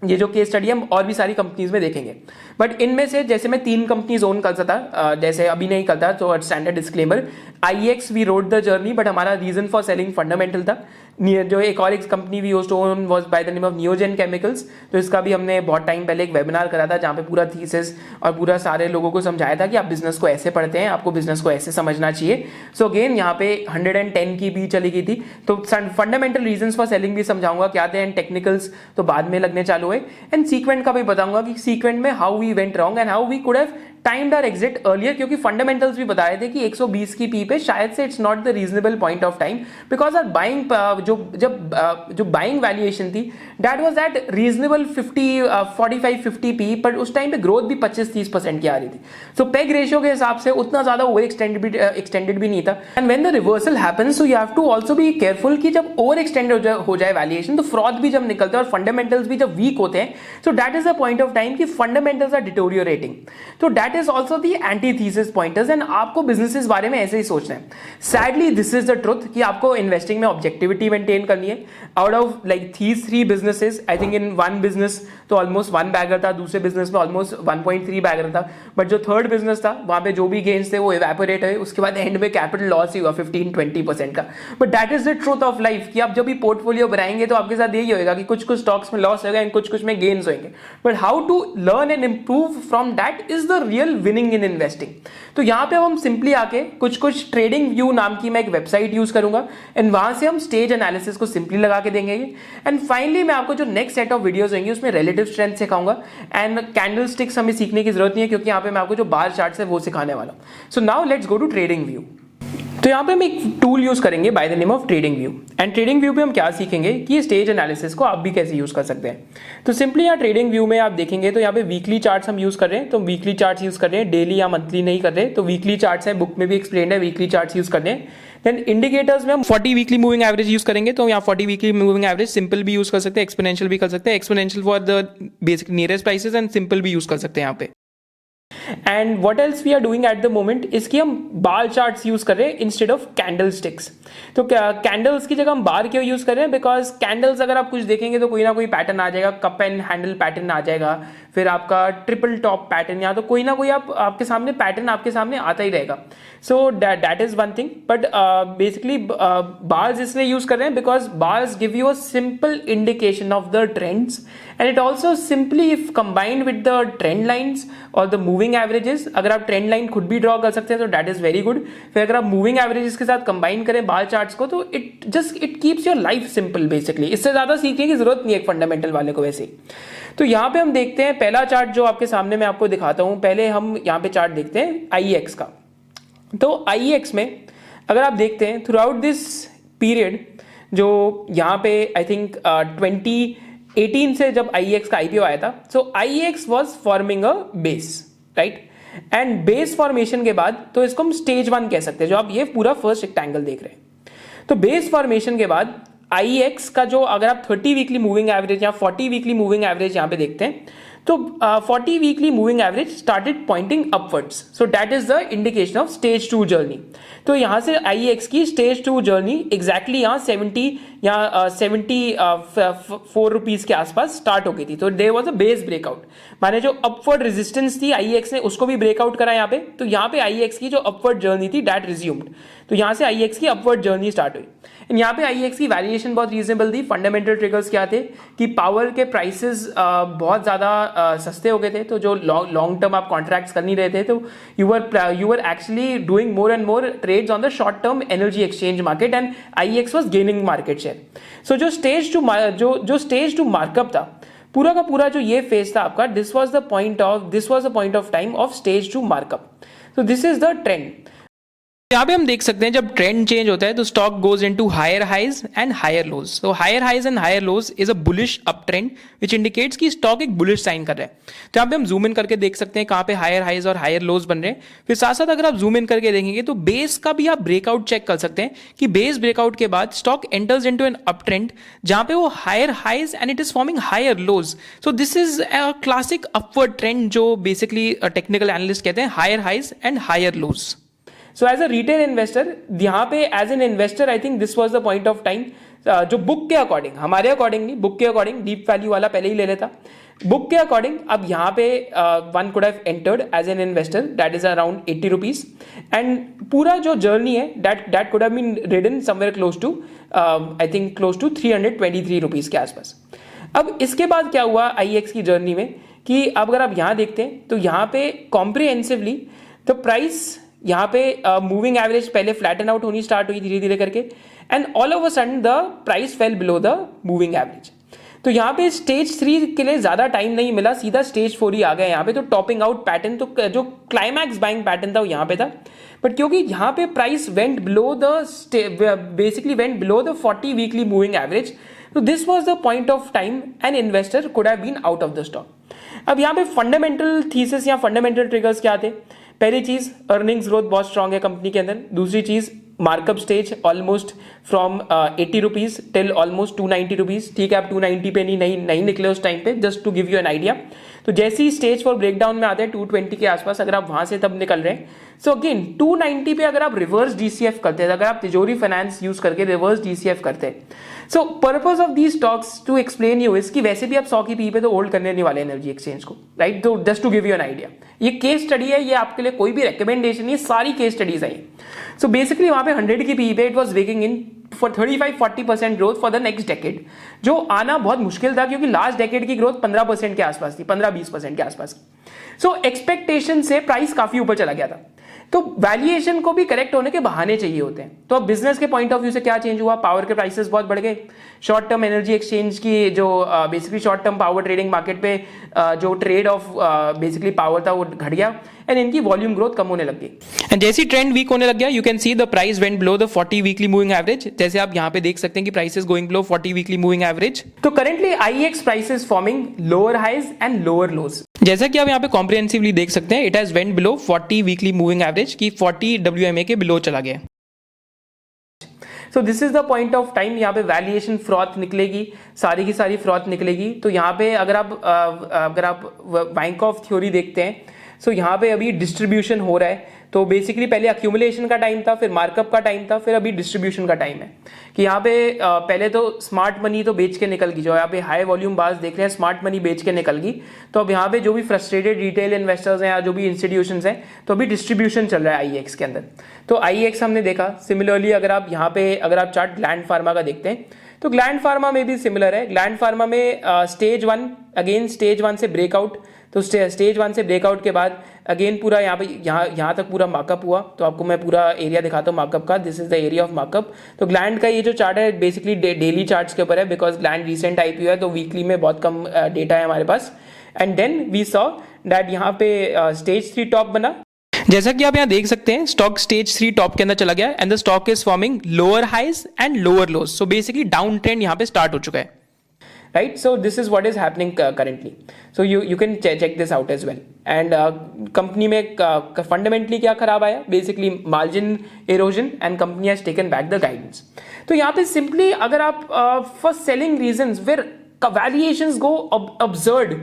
Speaker 1: ये जो केस स्टडी हम और भी सारी कंपनीज में देखेंगे. बट इनमें से जैसे मैं 3 कंपनीज ओन कर सकता, जैसे अभी नहीं करता, तो standard disclaimer, IEX we rode the journey but हमारा रीजन फॉर सेलिंग फंडामेंटल था. जो एक और एक company we used to own was by the name of Neogen Chemicals. तो इसका भी हमने बहुत टाइम पहले एक वेबिनार करा था जहाँ पे पूरा थीसिस और पूरा सारे लोगों को समझाया था कि आप बिजनेस को ऐसे पढ़ते हैं, आपको बिजनेस को ऐसे समझना चाहिए. सो अगेन यहाँ पे 110 की भी चली गई थी. तो फंडामेंटल रीजंस फॉर सेलिंग भी समझाऊंगा क्या थे, एंड टेक्निकल्स तो बाद में लगने चालू हुए. एंड सीक्वेंट का भी बताऊंगा कि सीक्वेंट में how we went wrong and how we could have timed our exit earlier, क्योंकि फंडामेंटल्स भी बताए थे कि 120 की पी पे शायद से it's not the reasonable point of time because are buying जो बाइंग वैल्यूएशन थी that was at reasonable 45-50 P, पर उस टाइम पे ग्रोथ भी 25-30% की आ रही थी. सो पेग रेशियो के हिसाब से उतना ज्यादा ओवर एक्सटेंडेड भी नहीं था. And when the reversal happens so you have to also be careful कि जब ओवर एक्सटेंड हो जाए वैल्यूएशन तो फ्रॉड भी जब निकलता है और फंडामेंटल्स भी जब वीक होते हैं, सो that is the point of time कि फंडामेंटल्स आर डिटोरियोरेटिंग. तो that is also the antithesis pointers. And आपको बिजनेसेस बारे में ऐसे ही सोचना है. Sadly this is the truth कि आपको इन्वेस्टिंग में ऑब्जेक्टिविटी मेंटेन करनी है. Out of like 3 businesses, I think in one business तो ऑलमोस्ट 1 बैगर था, दूसरे बिजनेस में ऑलमोस्ट 1.3 बैगर था. बट जो थर्ड बिजनेस था वहां पे जो भी गेन्स थे वो इवेपोरेट हुए. उसके बाद एंड में कैपिटल लॉस ही हुआ 15-20% का. But that is the truth of life कि आप जब भी पोर्टफोलियो बनाएंगे तो आपके साथ यही होगा कि कुछ स्टॉक्स में लॉस होगा एंड कुछ में गेन्स होंगे. But how to learn and improve from that is the real winning in investing. तो यहां पे हम सिंपली आके कुछ ट्रेडिंग व्यू नाम की मैं एक वेबसाइट यूज करूंगा एंड वहां से हम स्टेज एनालिसिस को सिंपली लगा के देंगे. एंड फाइनली मैं आपको जो नेक्स्ट सेट ऑफ वीडियोस होंगे उसमें रिलेटिव स्ट्रेंथ सिखाऊंगा. एंड कैंडल स्टिक्स हमें सीखने की जरूरत नहीं है क्योंकि यहाँ पे मैं आपको जो बार चार्ट है वो सिखाने वाला हूं. So now let's go to TradingView. तो यहाँ पे हम एक टूल यूज करेंगे by the name of TradingView. And TradingView पे हम क्या सीखेंगे कि स्टेज एनालिसिस को आप भी कैसे यूज कर सकते हैं. तो सिंपली यहाँ ट्रेडिंग व्यू में आप देखेंगे तो यहाँ पे वीकली चार्ट्स हम यूज कर रहे हैं. तो वीकली चार्ट्स यूज कर रहे हैं, डेली या मंथली नहीं कर रहे. तो वीकली चार्ट्स है, बुक में भी एक्सप्लेन है, वीकली चार्ट्स यूज कर रहे हैं. देन इंडिकेटर्स में हम 40 वीकली मूविंग एवरेज यूज करेंगे. तो यहाँ 40 वीकली मूविंग एवरेज सिंपल भी यूज कर सकते हैं, एक्सपोनेंशियल भी कर सकते हैं. Exponential for the basic nearest prices and simple भी यूज कर सकते हैं यहाँ पे. And what else we are doing at the moment इसकी हम बार चार्ट्स यूज कर रहे हैं इंस्टेड ऑफ कैंडल स्टिक्स. तो कैंडल्स की जगह हम बार क्यों यूज कर रहे हैं? बिकॉज कैंडल्स अगर आप कुछ देखेंगे तो कोई ना कोई पैटर्न आ जाएगा, कप एंड हैंडल पैटर्न आ जाएगा, फिर आपका ट्रिपल टॉप पैटर्न, या तो कोई ना कोई आपके सामने पैटर्न आपके सामने आता ही रहेगा. सो that is one thing. But basically bars इसलिए यूज कर रहे हैं because bars give you a simple indication of the trends and it also simply if combined with the trend lines और द मूविंग एवरेजेस. अगर आप trend line खुद भी draw कर सकते हैं तो दैट इज वेरी गुड. फिर अगर आप मूविंग एवरेजेस के साथ कंबाइन करें बार चार्ट्स को तो it keeps your life simple basically. इससे ज्यादा सीखने की जरूरत नहीं है फंडामेंटल वाले को वैसे. तो यहाँ पे हम देखते हैं पहला चार्ट जो आपके सामने मैं आपको दिखाता हूं. पहले हम यहाँ पे चार्ट देखते हैं आईएक्स का. तो आईएक्स में अगर आप देखते हैं थ्रू आउट दिस पीरियड जो यहाँ पे आई थिंक 2018 से जब आईएक्स का आईपीओ आया था, so IEX was forming a base, right. And base formation के बाद तो इसको हम स्टेज 1 कह सकते हैं, जो आप ये पूरा फर्स्ट रेक्टेंगल देख रहे हैं. तो बेस फॉर्मेशन के बाद आईएक्स का जो अगर आप 30 वीकली मूविंग एवरेज या 40 वीकली मूविंग एवरेज यहां पे देखते हैं तो 40 weekly moving average started pointing upwards. So that is the indication of stage 2 journey. तो यहां से आईएक्स की स्टेज 2 जर्नी एग्जैक्टली यहां 70 या 74 रुपीज के आसपास स्टार्ट हो गई थी. तो there was a base breakout, माने जो अपवर्ड रेजिस्टेंस थी आईएक्स ने उसको भी ब्रेकआउट करा यहाँ पे. तो यहाँ पे आईएक्स की जो अपवर्ड जर्नी थी दैट रिज्यूम्ड. तो तो यहाँ से IEX की अपवर्ड जर्नी स्टार्ट हुई। एंड यहाँ पे IEX की वैल्यूएशन बहुत रीजनेबल थी। फंडामेंटल ट्रिगर्स क्या थे कि पावर के प्राइसेस बहुत ज़्यादा सस्ते हो गए थे, तो जो लॉन्ग टर्म आप कॉन्ट्रैक्ट्स कर नहीं रहे थे, तो you were actually doing more and more trades on the short term energy exchange market and IEX was gaining market share. So जो स्टेज टू मार्कअप था, पूरा का पूरा जो ये फेज था आपका, this was the point of time of stage two markup. So this is the trend. यहाँ पे हम देख सकते हैं जब ट्रेंड चेंज होता है तो stock goes into higher highs and higher lows. So higher highs and higher lows is a bullish uptrend which indicates कि स्टॉक एक बुलिश साइन कर रहा है। तो यहाँ पे हम जूम इन करके देख सकते हैं कहाँ पे हायर हाइज और हायर लोज बन रहे हैं। फिर साथ साथ अगर आप जूम इन करके देखेंगे तो बेस का भी आप ब्रेकआउट चेक कर सकते हैं कि बेस ब्रेकआउट के बाद stock enters into an up trend जहाँ पे वो higher highs and it is forming higher lows. So this is a classic upward trend जो बेसिकली टेक्निकल एनालिस्ट कहते हैं higher highs and higher lows. So as a retail investor, यहाँ पे as an investor, I think this was the point of time जो book के according, हमारे according नहीं, book के अकॉर्डिंग डीप वैल्यू वाला पहले ही ले लेता। बुक के अकॉर्डिंग अब यहाँ पे one could have entered as an investor that is around 80 rupees and पूरा जो जर्नी है that could have been ridden somewhere close to I think close to 323 rupees के आसपास। अब इसके बाद क्या हुआ IEX की जर्नी में कि अब अगर आप यहाँ देखते हैं तो यहाँ पे कॉम्प्रिहेंसिवली द प्राइस यहाँ पे मूविंग एवरेज पहले फ्लैटन आउट होनी स्टार्ट हुई धीरे धीरे करके and all of a sudden the price fail below the moving average. तो यहाँ पे स्टेज 3 के लिए ज्यादा टाइम नहीं मिला, सीधा स्टेज 4 ही आ गया यहाँ पे। तो टॉपिंग आउट पैटर्न, तो जो क्लाइमैक्स बाइंग पैटर्न था वो यहाँ पे था, बट क्योंकि यहाँ पे price went below the 40 weekly moving average, तो this was the point of time an investor could have been out of the stock. अब यहाँ पे फंडामेंटल थीसिस या फंडामेंटल ट्रिगर्स क्या थे? पहली चीज, अर्निंग्स ग्रोथ बहुत स्ट्रांग है कंपनी के अंदर। दूसरी चीज, markup stage almost from 80 rupees till almost 290 rupees. ठीक है, आप 290 पे नहीं निकले उस टाइम पे, just to give you an idea. तो जैसे ही स्टेज फॉर ब्रेकडाउन में आते हैं 220 के आसपास, अगर आप वहां से तब निकल रहे हैं, सो अगेन 290 पे अगर आप रिवर्स DCF करते हैं, अगर आप तिजोरी फाइनेंस यूज करके रिवर्स DCF करते हैं, so purpose of these stocks to explain you इसकी वैसे भी आप 100 की पी पे तो होल्ड करने नहीं वाले एनर्जी एक्सचेंज को, राइट? तो just to give you an idea, ये केस स्टडी है, ये आपके लिए कोई भी रिकमेंडेशन नहीं, सारी केस स्टडीज आई। सो बेसिकली वहां पे 100 की पी पे it was waking in for 35-40% growth for the next decade, जो आना बहुत मुश्किल था क्योंकि लास्ट डेकेड की ग्रोथ 15% के आसपास थी, 15-20% के आसपास। सो एक्सपेक्टेशन से प्राइस काफी ऊपर चला गया था। तो वैल्यूएशन को भी करेक्ट होने के बहाने चाहिए होते हैं। तो अब बिजनेस के पॉइंट ऑफ व्यू से क्या चेंज हुआ? पावर के प्राइसेस बहुत बढ़ गए, शॉर्ट टर्म एनर्जी एक्सचेंज की जो basically short term power trading market पे जो ट्रेड ऑफ बेसिकली पावर था वो घट गया एंड इनकी वॉल्यूम ग्रोथ कम होने लग गई। एंड जैसी ट्रेंड वीक होने लग गया, you can see the price went below the 40 weekly moving average. जैसे आप यहाँ पे देख सकते हैं कि prices going below 40 weekly moving average. तो currently IEX prices forming lower highs and lower lows. जैसा कि आप यहाँ पे कॉम्प्रिहेंसिवली देख सकते हैं, it has went below 40 weekly moving average की 40 WMA के बिलो चला गया। So this is the point of time, यहाँ पे वैल्यूएशन फ्रॉथ निकलेगी, सारी की सारी फ्रॉथ निकलेगी। तो यहाँ पे अगर आप बैंक ऑफ थ्योरी देखते हैं, सो यहाँ पे अभी डिस्ट्रीब्यूशन हो रहा है। तो बेसिकली पहले अक्यूमुलेशन का टाइम था, फिर मार्कअप का टाइम था, फिर अभी डिस्ट्रीब्यूशन का टाइम है कि यहाँ पे पहले तो स्मार्ट मनी तो बेच के निकल गई, जो यहाँ पे हाई वॉल्यूम बार्स देख रहे हैं स्मार्ट मनी बेच के निकल गई। तो अब यहाँ पे जो भी फ्रस्ट्रेटेड रिटेल इन्वेस्टर्स हैं या जो भी इंस्टीट्यूशंस हैं, तो अभी डिस्ट्रीब्यूशन चल रहा है IEX के अंदर। तो IEX हमने देखा। सिमिलरली अगर आप यहाँ पे चार्ट ग्लैंड फार्मा का देखते हैं, तो ग्लैंड फार्मा में भी सिमिलर है। ग्लैंड फार्मा में स्टेज 1 से ब्रेकआउट, तो स्टेज 1 से ब्रेकआउट के बाद अगेन पूरा यहाँ तक पूरा मार्कअप हुआ। तो आपको मैं पूरा एरिया दिखाता हूँ मार्कअप का। This is the area of markup. तो ग्लैंड का ये जो चार्ट है बेसिकली डेली चार्ट्स के ऊपर है, बिकॉज ग्लैंड रिसेंट IPO है, तो वीकली में बहुत कम डेटा है हमारे पास। And then we saw that यहाँ पे स्टेज 3 टॉप बना। जैसा कि आप यहाँ देख सकते हैं, स्टॉक स्टेज 3 टॉप के अंदर चला गया and the stock is forming lower highs and lower lows. So basically downtrend यहाँ पे स्टार्ट हो चुका है, right? So this is what is happening currently. So you can check this out as well. And company में fundamentally क्या खराब आया? Basically margin erosion and company has taken back the guidance. तो यहाँ पे simply अगर आप for selling reasons where valuations go absurd.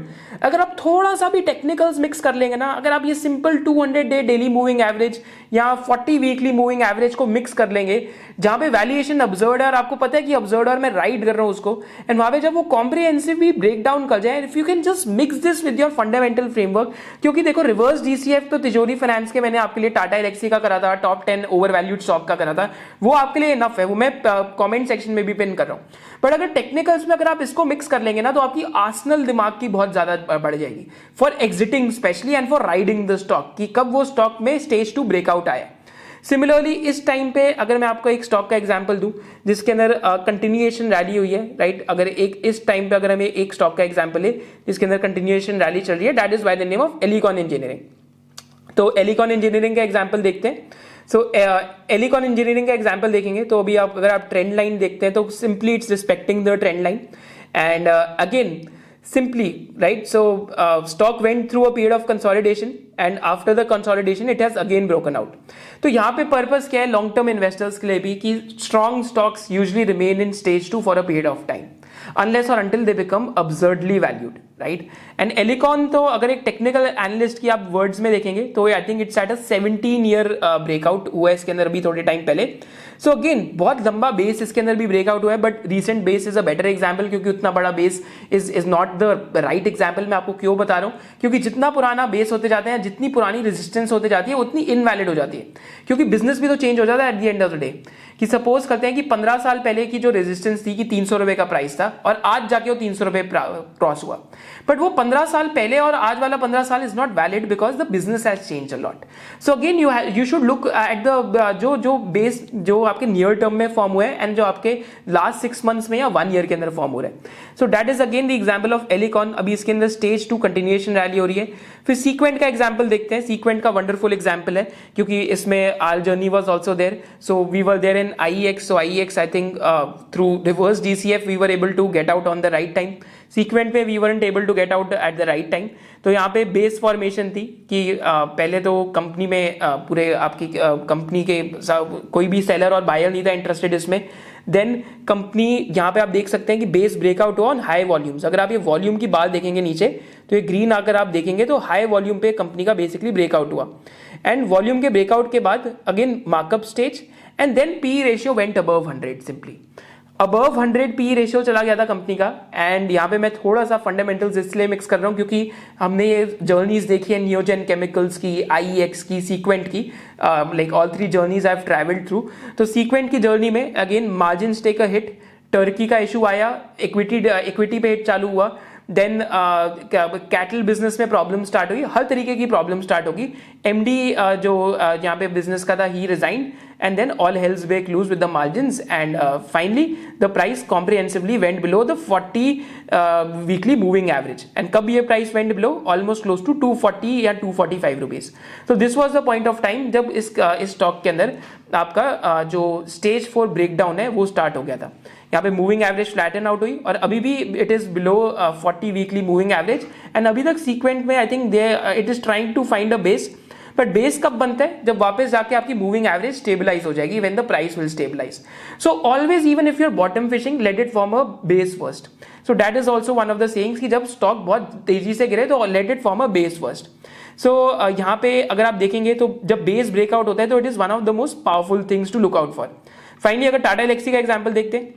Speaker 1: अगर आप थोड़ा सा भी टेक्निकल्स मिक्स कर लेंगे ना, अगर आप ये simple 200 day daily moving average या 40 वीकली मूविंग एवरेज को मिक्स कर लेंगे, जहां पे वैल्यूएशन अब्सर्ड है और आपको पता है कि अब्सर्ड और मैं राइट कर रहा हूं उसको, एंड वहां पे जब वो कॉम्प्रिहेंसिवली ब्रेक डाउन कर जाए, if you can just mix this with your fundamental framework. क्योंकि देखो रिवर्स डीसीएफ तो तिजोरी फाइनेंस के मैंने आपके लिए टाटा एलेक्सी का करा था, टॉप 10 ओवर वैल्यूड स्टॉक का करा था, वो आपके लिए इनफ है, वो मैं कमेंट सेक्शन में भी पिन कर रहा हूं। बट अगर टेक्निकल्स में अगर आप इसको मिक्स कर लेंगे ना, तो आपकी आर्सनल दिमाग की बहुत ज्यादा बढ़ जाएगी for exiting specially and for riding the stock, कि कब वो स्टॉक में स्टेज 2 ब्रेकआउट आया। सिमिलरली इस टाइम पे अगर मैं आपको एक स्टॉक का एग्जांपल दूं जिसके अंदर कंटिन्यूएशन रैली हुई है, राइट, अगर एक इस टाइम पे अगर हमें एक स्टॉक का एग्जांपल है जिसके अंदर कंटिन्यूएशन रैली चल रही है, that is by the name of Elecon engineering. तो एलिकॉन इंजीनियरिंग का एग्जांपल देखते हैं। सो एलिकॉन इंजीनियरिंग का एग्जांपल देखेंगे तो अभी आप अगर आप ट्रेंड लाइन देखते हैं तो simply it's respecting the trend line, and again simply, right? So stock went through a period of consolidation and after the consolidation it has again broken out. तो यहाँ पे पर्पस क्या है लॉन्ग टर्म इन्वेस्टर्स के लिए भी, कि strong stocks usually remain in stage 2 for a period of time unless or until they become absurdly valued, right? And Elecon तो अगर एक टेक्निकल एनालिस्ट की आप वर्ड्स में देखेंगे तो I think it's at a 17 year breakout हुआ है इसके अंदर अभी थोड़े टाइम पहले। सो अगेन बहुत लंबा बेस इसके अंदर भी ब्रेकआउट हुआ है, but recent base is a better example, क्योंकि उतना बड़ा base is not the right example. मैं आपको क्यों बता रहा हूँ, क्योंकि जितना पुराना बेस होते जाते हैं, जितनी पुरानी रेजिस्टेंस होते जाती है, उतनी इनवैलिड हो जाती है, क्योंकि बिजनेस भी तो चेंज हो जाता है at the end of the day. कि सपोज करते हैं कि 15 साल पहले की जो रेजिस्टेंस थी कि 300 रुपए का प्राइस था और आज जाके वो 300 रुपए क्रॉस हुआ, बट वो 15 साल पहले और आज वाला 15 साल is not valid because the business has change a lot. So again you should look at the जो बेस जो आपके नियर टर्म में फॉर्म हुए हैं एंड जो आपके लास्ट 6 मंथ्स में या 1 ईयर के अंदर फॉर्म हो रहे हैं। सो that is again the example of Elecon. अभी इसके अंदर स्टेज 2 कंटिन्यूएशन रैली हो रही है। फिर सीक्वेंट का एग्जांपल देखते हैं। सीक्वेंट का वंडरफुल एग्जांपल है क्योंकि इसमें our journey was also there, so we were there in IEX। So IEX I think through reverse DCF we were able to get out on the right time. Subsequent पे we weren't able to get out at the right time. तो यहाँ पे base formation थी कि पहले तो company में पूरे आपकी कंपनी के कोई भी सेलर और बायर नहीं था इंटरेस्टेड इसमें। देन कंपनी यहाँ पे आप देख सकते हैं कि बेस ब्रेकआउट हुआ ऑन हाई वॉल्यूम्स। अगर आप ये वॉल्यूम की बात देखेंगे नीचे तो ये ग्रीन आकर आप देखेंगे तो हाई वॉल्यूम पे कंपनी का बेसिकली ब्रेकआउट हुआ, एंड वॉल्यूम के ब्रेकआउट के बाद again markup stage, and then P ratio went above 100। Simply above 100 P ratio चला गया था कंपनी का। एंड यहाँ पे मैं थोड़ा सा फंडामेंटल्स इसलिए मिक्स कर रहा हूँ क्योंकि हमने ये जर्नीज देखी है नियोजन केमिकल्स की, IEX की, सीक्वेंट की, like all 3 journeys I have travelled through. तो सीक्वेंट की जर्नी में again margin take a hit, Turkey का इशू आया, इक्विटी पे हिट चालू हुआ, देन कैटल बिजनेस में प्रॉब्लम स्टार्ट हुई, हर तरीके की प्रॉब्लम स्टार्ट होगी। MD जो यहाँ पे बिजनेस का था ही resigned, and then all hells break loose with the margins, and finally the price comprehensively went below the 40 weekly moving average. And कब ये price went below? Almost close to 240 या 245 rupees. So this was the point of time जब इस stock के अंदर आपका जो stage 4 breakdown है वो स्टार्ट हो गया था। यहाँ पे मूविंग एवरेज फ्लैटन आउट हुई और अभी भी it is below 40 weekly moving average, and अभी तक सीक्वेंट में I think it is trying to find a base. But base कब बनता है? जब वापस जाके आपकी मूविंग एवरेज स्टेबलाइज हो जाएगी, when the price will stabilise. So always even if you're bottom fishing, let it form a base first. So that is also one of the sayings कि जब स्टॉक बहुत तेजी से गिरे तो let it form a base first. So यहाँ पे अगर आप देखेंगे तो जब बेस ब्रेकआउट होता है तो it is one of the most powerful things to look out for. Finally अगर टाटा एलेक्सी का एग्जाम्पल देखते हैं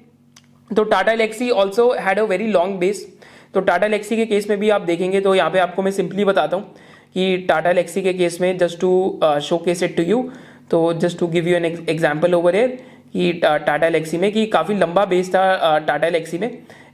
Speaker 1: तो Tata Elxsi also had a very long base. तो टाटा एलेक्सी के केस में भी आप देखेंगे तो यहाँ पे आपको मैं सिंपली बताता हूँ कि टाटा एलेक्सी के केस में just to showcase it to you, तो just to give you an example over here कि टाटा एलेक्सी में कि काफ़ी लंबा बेस था टाटा एलेक्सी में,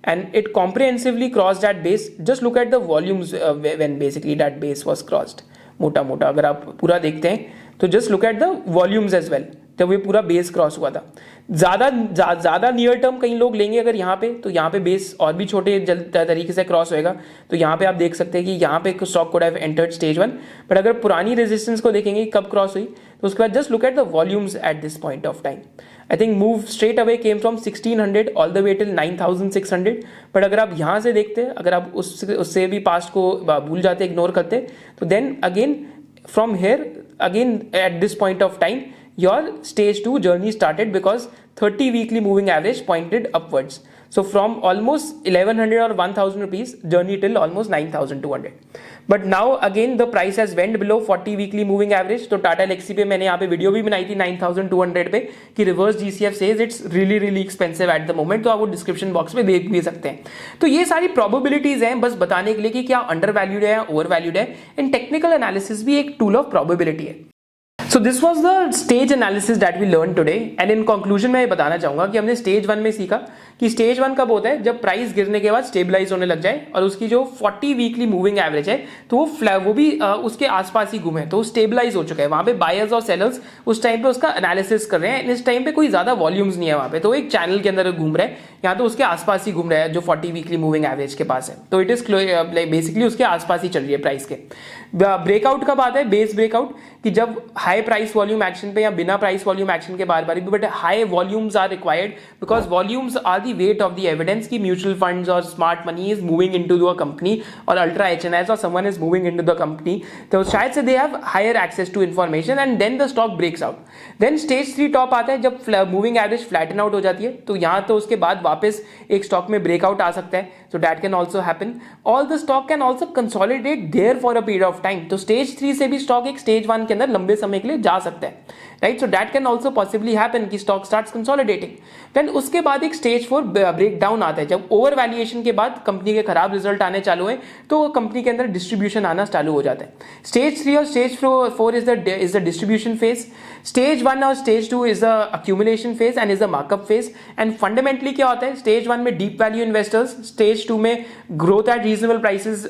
Speaker 1: and it comprehensively cross that base. Just look at the volumes when basically that base was crossed. मोटा मोटा अगर आप पूरा देखते हैं तो just look at the volumes as well, जब ये पूरा बेस क्रॉस हुआ था। ज़्यादा नियर टर्म कई लोग लेंगे अगर यहाँ पे, तो यहाँ पे बेस और भी छोटे तरीके से क्रॉस होएगा। तो यहाँ पे आप देख सकते हैं कि यहाँ पे stock could have entered stage 1, but अगर पुरानी रेजिस्टेंस को देखेंगे कब क्रॉस हुई तो उसके बाद just look at the volumes eight this point of time. I think move straight away came from 1600 all the way till 9600। But अगर आप यहाँ से देखते हैं, अगर आप उससे भी पास्ट को भूल जाते, इग्नोर करते, तो then again from here again at this point of time your stage 2 journey started because 30 weekly moving average pointed upwards. So from almost 1100 or 1000 rupees journey till almost 9200. But now again the price has went below 40 weekly moving average. तो Tata Alexei पे मैंने यहाँ पे video भी बनाई थी 9200 पे कि reverse GCF says it's really expensive eight the moment, तो आप वो डिस्क्रिप्शन बॉक्स में देख भी सकते हैं। तो ये सारी प्रोबेबिलिटीज हैं बस बताने के लिए कि क्या अंडर वैल्यूड है या ओवर वैल्यूड है। एंड टेक्निकल एनालिसिस भी एक टूल ऑफ प्रोबेबिलिटी है। So this was the stage analysis that we learned today, and in conclusion मैं ये बताना चाहूंगा कि हमने स्टेज 1 में सीखा कि स्टेज 1 कब होता है, जब प्राइस गिरने के बाद स्टेबलाइज होने लग जाए और उसकी जो 40 वीकली मूविंग एवरेज है तो वो भी उसके आसपास ही घूमे, तो स्टेबलाइज हो चुका है। वहां पे बायर्स और सेलर्स उस टाइम पे उसका एनालिसिस कर रहे हैं। इस टाइम पे कोई ज्यादा वॉल्यूम्स नहीं है वहां पे, तो एक चैनल के अंदर घूम रहा है, यहाँ तो उसके आसपास ही घूम रहा है जो 40 वीकली मूविंग एवरेज के पास है। तो इट इज बेसिकली उसके आसपास ही चल रही है प्राइस के। ब्रेकआउट कब आता है, बेस ब्रेकआउट, कि जब हाई प्राइस वॉल्यूम एक्शन पे या बिना प्राइस वॉल्यूम एक्शन के बार बार, but high volumes are required because volumes are the weight of the evidence कि म्यूचुअल फंड्स और smart money is moving into the company और अल्ट्रा एचएनआईज और someone is moving into the company, तो शायद से they have higher access to information and then the stock breaks out. Then stage 3 top आता है जब moving average flatten out हो जाती है, तो यहाँ तो उसके बाद वापस एक स्टॉक में ब्रेकआउट आ सकता है, so that can also happen. All the stock can also consolidate there for a period of time. तो स्टेज 3 से भी स्टॉक एक स्टेज 1 के अंदर लंबे समय के लिए जा सकता है, right. So that can also possibly happen कि स्टॉक स्टार्ट्स कंसोलिडेटिंग। देन उसके बाद एक स्टेज 4 ब्रेक डाउन आता है जब ओवर वैल्यूएशन के बाद कंपनी के खराब रिजल्ट आने चालू है, तो कंपनी के अंदर डिस्ट्रीब्यूशन आना चालू हो जाता है। स्टेज 3 और stage 4 is the distribution phase. Stage 1 और stage 2 is the accumulation phase and is the markup phase. And fundamentally क्या होता है, स्टेज 1 में डीप वैल्यू इन्वेस्टर्स, स्टेज 2 में growth at reasonable prices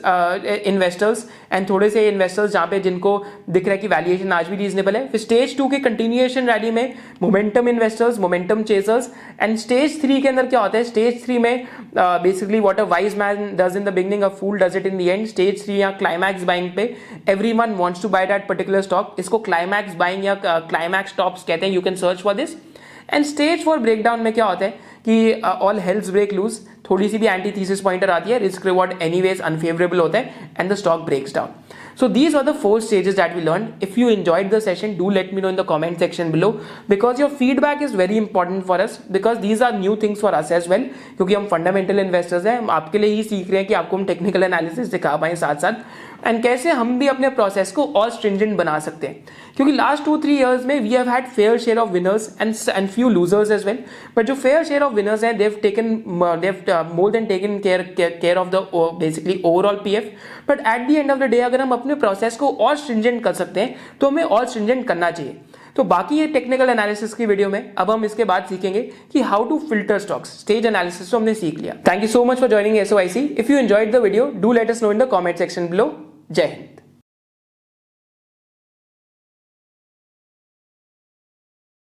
Speaker 1: investors and थोड़े से इन्वेस्टर्स जहां पे जिनको दिख रहा है कि वैल्यूएशन आज भी रीजनेबल है। फिर स्टेज 2 के कंटिन्यूएशन रैली में momentum investors, momentum chasers. And stage 3 के अंदर क्या होता है, स्टेज 3 में basically what a wise man does in the beginning a fool does it in the end. Stage 3 या क्लाइमैक्स बाइंग पे everyone wants to buy that particular stock, इसको climax buying या क्लाइमैक्स टॉप्स कहते हैं, you can search for this. And stage 4 breakdown में क्या होता है कि ऑल हेल्स ब्रेक लूज, थोड़ी सी भी एंटी थीसिस पॉइंटर आती है, रिस्क रिवॉर्ड एनीवेज अनफेवरेबल होता है and the stock breaks down. So these are the 4 stages that we learned. If you enjoyed the session, do let me know in the comment section below because your feedback is very important for us because these are new things for us as well. क्योंकि हम fundamental investors हैं, हम आपके लिए ही सीख रहे हैं कि आपको हम टेक्निकल एनालिसिस सिखा पाएं साथ साथ, एंड कैसे हम भी अपने प्रोसेस को और स्ट्रिंजेंट बना सकते हैं। क्योंकि लास्ट 2-3 years में we have had fair share of winners and few losers as well, but जो फेयर शेयर ऑफ विनर्स हैं they've more than taken care of the basically overall PF. But at the end of the day अगर हम अपने process को और stringent कर सकते हैं तो हमें और स्ट्रिंजेंट करना चाहिए। तो बाकी ये टेक्निकल एनालिसिस की वीडियो में अब हम इसके बाद सीखेंगे कि how to filter stocks. Stage analysis तो हमने सीख लिया। Thank you so much for joining SOIC। If you enjoyed the video, do let us know in the comment section below. जय हिंद।